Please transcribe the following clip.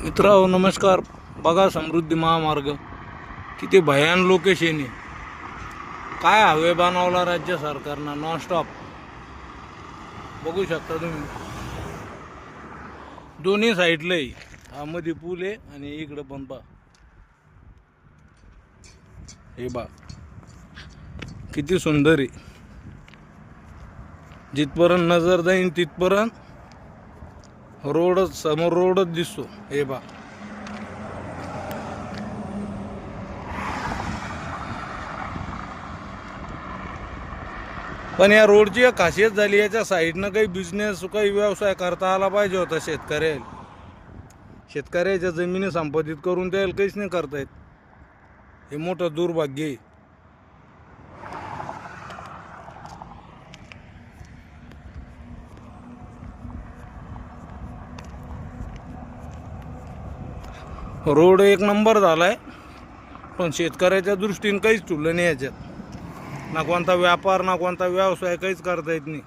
मित्रांनो नमस्कार. बघा समृद्धी महामार्ग किती भयान लोकेशन आहे. काय हायवे बनवला राज्य सरकारनं नॉनस्टॉप. बघू शकता तुम्ही दोन्ही साईडला हा मध्ये पूल आहे आणि इकडे पण पा हे बा किती सुंदर आहे. जिथपर्यंत नजर जाईन तिथपर्यंत रोडच समोर रोडच दिसतो. हे बा पण या रोडची एक खासियत झाली, याच्या साईडनं काही बिझनेस काही व्यवसाय करता आला पाहिजे होता शेतकऱ्याच्या जमिनी संपादित करून द्यायला काहीच नाही करता येत. हे मोठं दुर्भाग्य आहे. रोड एक नंबर झालाय पण शेतकऱ्याच्या दृष्टीने काहीच ठुलं नाही याच्यात. ना कोणता व्यापार ना कोणता व्यवसाय काहीच करता येत नाही.